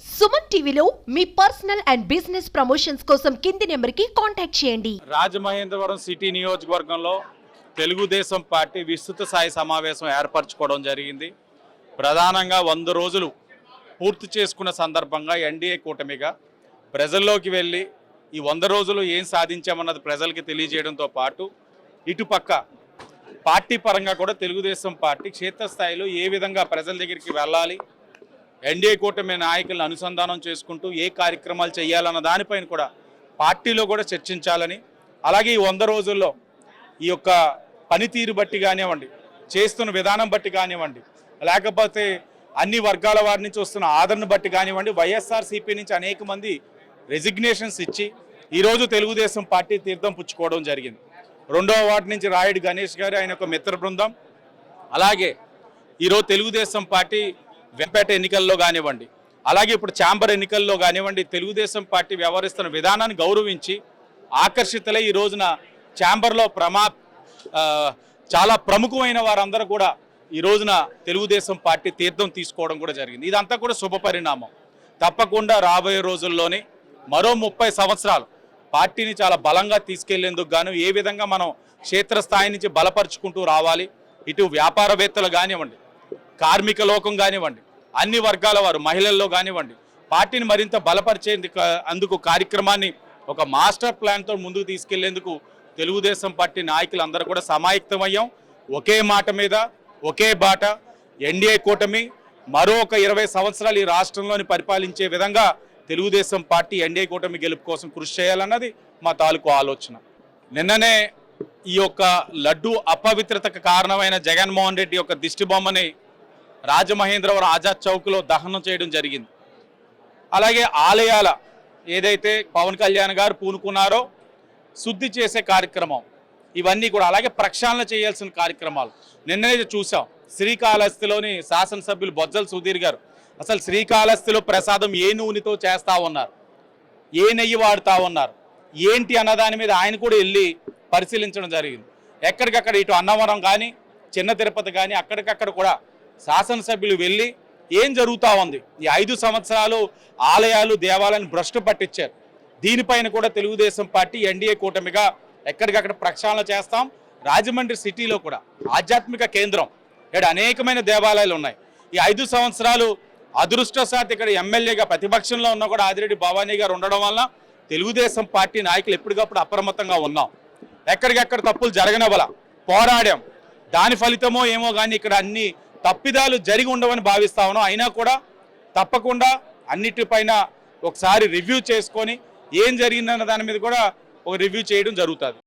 సుమన్ టీవీలో మీ personal and business promotions కోసం కింది నెంబర్కి కాంటాక్ట్ చేయండి. రాజమహేంద్రవరం సిటీ నియోజకవర్గంలో తెలుగుదేశం పార్టీ విస్తృత స్థాయి సమావేశం ఏర్పరచుకోవడం జరిగింది. ప్రధానంగా 100 రోజులు పూర్తి చేసుకున్న సందర్భంగా ఎన్డీఏ కూటమిగా ప్రజల్లోకి వెళ్ళి ఈ 100 రోజులు ఏం సాధించామన్నది ప్రజలకి తెలియజేయడంతో పాటు ఇటుపక్క పార్టీ పరంగా కూడా తెలుగుదేశం పార్టీ క్షేత్రస్థాయిలో ఏ విధంగా ప్రజల దగ్గరికి వెళ్ళాలి, ఎన్డీఏ కూటమి నాయకులను అనుసంధానం చేసుకుంటూ ఏ కార్యక్రమాలు చేయాలన్న దానిపైన కూడా పార్టీలో కూడా చర్చించాలని, అలాగే ఈ 100 రోజుల్లో ఈ యొక్క పనితీరు బట్టి కానివ్వండి, చేస్తున్న విధానం బట్టి కానివ్వండి, లేకపోతే అన్ని వర్గాల వారి నుంచి వస్తున్న ఆదరణ బట్టి కానివ్వండి, వైఎస్ఆర్సీపీ నుంచి అనేక మంది రెసిగ్నేషన్స్ ఇచ్చి ఈరోజు తెలుగుదేశం పార్టీ తీర్థం పుచ్చుకోవడం జరిగింది. 2వ వార్డు నుంచి రాయుడు గణేష్ గారు, ఆయన ఒక మిత్ర బృందం, అలాగే ఈరోజు తెలుగుదేశం పార్టీ వెంపేట ఎన్నికల్లో కానివ్వండి, అలాగే ఇప్పుడు ఛాంబర్ ఎన్నికల్లో కానివ్వండి, తెలుగుదేశం పార్టీ వ్యవహరిస్తున్న విధానాన్ని గౌరవించి ఆకర్షితులై ఈ రోజున ఛాంబర్లో చాలా ప్రముఖమైన వారందరూ కూడా ఈ రోజున తెలుగుదేశం పార్టీ తీర్థం తీసుకోవడం కూడా జరిగింది. ఇదంతా కూడా శుభ పరిణామం. తప్పకుండా రాబోయే రోజుల్లోనే మరో 30 సంవత్సరాలు పార్టీని చాలా బలంగా తీసుకెళ్లేందుకు గాను ఏ విధంగా మనం క్షేత్రస్థాయి నుంచి బలపరుచుకుంటూ రావాలి, ఇటు వ్యాపారవేత్తలు కానివ్వండి, కార్మిక లోకం కానివ్వండి, అన్ని వర్గాల వారు, మహిళల్లో కానివ్వండి, పార్టీని మరింత బలపరిచేందుకు కార్యక్రమాన్ని ఒక మాస్టర్ ప్లాన్తో ముందుకు తీసుకెళ్లేందుకు తెలుగుదేశం పార్టీ నాయకులందరూ కూడా సమాయత్తమయ్యాం. ఒకే మాట మీద ఒకే బాట, ఎన్డీఏ కూటమి మరో ఒక 20 సంవత్సరాలు ఈ రాష్ట్రంలోని పరిపాలించే విధంగా తెలుగుదేశం పార్టీ ఎన్డీఏ కూటమి గెలుపు కోసం కృషి చేయాలన్నది మా తాలూకు ఆలోచన. నిన్ననే ఈ యొక్క లడ్డు అపవిత్రతకు కారణమైన జగన్మోహన్ రెడ్డి యొక్క దిష్టి బొమ్మని రాజమహేంద్రవరం ఆజాద్ చౌక్లో దహనం చేయడం జరిగింది. అలాగే ఆలయాల ఏదైతే పవన్ కళ్యాణ్ గారు పూనుకున్నారో శుద్ధి చేసే కార్యక్రమం, ఇవన్నీ కూడా, అలాగే ప్రక్షాళన చేయాల్సిన కార్యక్రమాలు నిన్ననే చూసాం. శ్రీకాళహస్తిలోని శాసనసభ్యులు బొజ్జల సుధీర్ గారు అసలు శ్రీకాళహస్తిలో ప్రసాదం ఏ నూనెతో చేస్తూ ఉన్నారు, ఏ నెయ్యి వాడుతూ ఉన్నారు, ఏంటి అన్నదాని మీద ఆయన కూడా వెళ్ళి పరిశీలించడం జరిగింది. ఎక్కడికక్కడ ఇటు అన్నవరం కానీ చిన్న తిరుపతి కానీ అక్కడికక్కడ కూడా శాసనసభ్యులు వెళ్ళి ఏం జరుగుతూ ఉంది, ఈ 5 సంవత్సరాలు ఆలయాలు దేవాలయాన్ని భ్రష్టు పట్టించారు, దీనిపైన కూడా తెలుగుదేశం పార్టీ ఎన్డీఏ కూటమిగా ఎక్కడికక్కడ ప్రక్షాళన చేస్తాం. రాజమండ్రి సిటీలో కూడా ఆధ్యాత్మిక కేంద్రం, ఇక్కడ అనేకమైన దేవాలయాలు ఉన్నాయి. ఈ 5 సంవత్సరాలు అదృష్టవశాత్తు ఇక్కడ ఎమ్మెల్యేగా ప్రతిపక్షంలో ఉన్న కూడా ఆదిరెడ్డి భవానీ గారు ఉండడం వల్ల తెలుగుదేశం పార్టీ నాయకులు ఎప్పటికప్పుడు అప్రమత్తంగా ఉన్నాం. ఎక్కడికెక్కడ తప్పులు జరగనవల పోరాడాం. దాని ఫలితమో ఏమో కానీ ఇక్కడ అన్ని తప్పిదాలు జరిగి ఉండవని భావిస్తా ఉన్నాం. అయినా కూడా తప్పకుండా అన్నిటిపైన ఒకసారి రివ్యూ చేసుకొని ఏం జరిగిందన్న దాని మీద కూడా ఒక రివ్యూ చేయడం జరుగుతుంది.